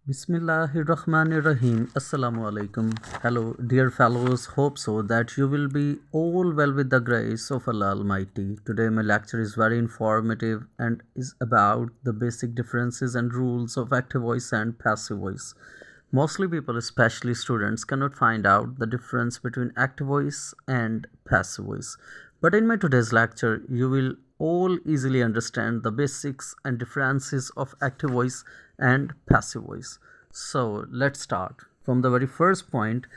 Bismillahirrahmanirrahim. Assalamu alaikum. Hello, dear fellows. Hope so that you will be all well with the grace of Allah Almighty. Today, my lecture is very informative and is about the basic differences and rules of active voice and passive voice. Mostly people, especially students, cannot find out the difference between active voice and passive voice. But in my today's lecture, you will all easily understand the basics and differences of active voice and passive voice. So let's start from the very first point.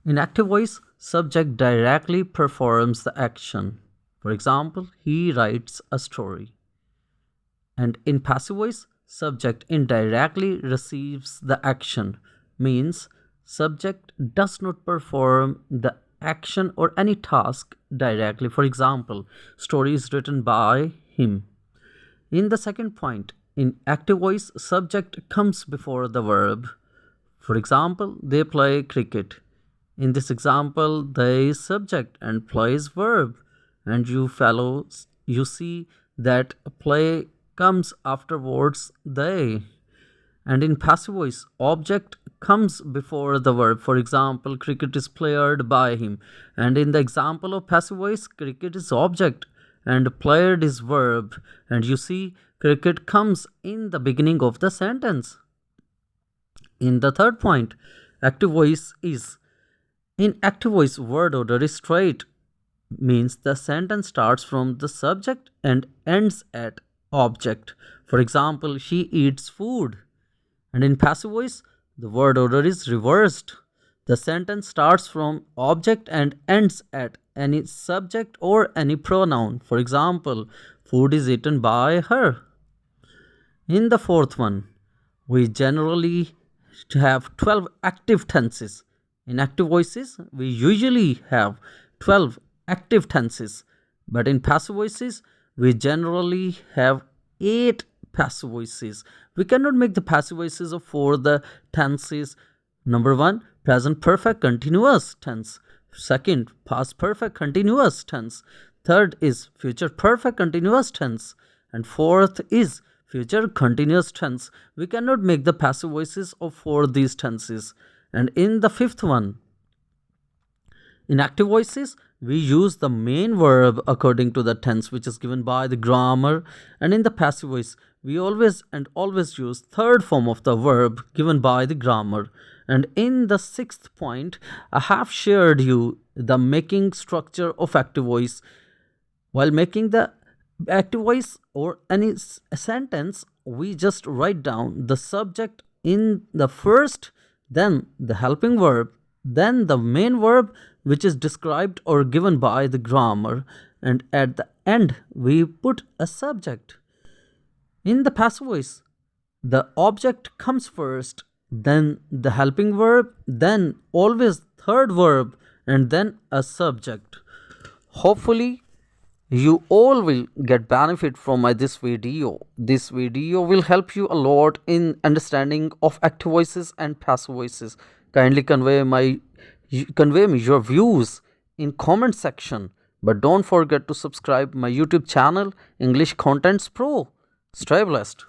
In active voice, subject directly performs the action. For example, he writes a story. And in passive voice, subject indirectly receives the action, means subject does not perform the action or any task directly. For example, story is written by him. In the second point, in active voice, subject comes before the verb. For example, they play cricket. In this example, they is subject and play is verb. And you fellows, you see that play comes afterwards they. And in passive voice, object comes before the verb. For example, cricket is played by him. And in the example of passive voice, cricket is object and played is verb. And you see, cricket comes in the beginning of the sentence. In the third point, active voice is. In active voice, word order is straight, means the sentence starts from the subject and ends at object. For example, she eats food. And in passive voice, the word order is reversed. The sentence starts from object and ends at any subject or any pronoun. For example, food is eaten by her. In the fourth one, we generally have 12 active tenses. In active voices, we usually have 12 active tenses. But in passive voices, we generally have 8 passive voices. We cannot make the passive voices for the tenses. Number 1, present perfect continuous tense. Second, past perfect continuous tense. Third is future perfect continuous tense. And fourth is future continuous tense. We cannot make the passive voices for these tenses. And in the fifth one, in active voices, we use the main verb according to the tense which is given by the grammar. And in the passive voice, we always use third form of the verb given by the grammar. And in the sixth point, I have shared you the making structure of active voice. While making the active voice or any sentence, we just write down the subject in the first, then the helping verb, then the main verb which is described or given by the grammar, and at the end we put a subject. In the passive voice, the object comes first, then the helping verb, then always third verb, and then a subject. Hopefully, you all will get benefit from this video. This video will help you a lot in understanding of active voices and passive voices. Kindly convey me your views in comment section. But don't forget to subscribe my YouTube channel, English Contents Pro. Stay blessed.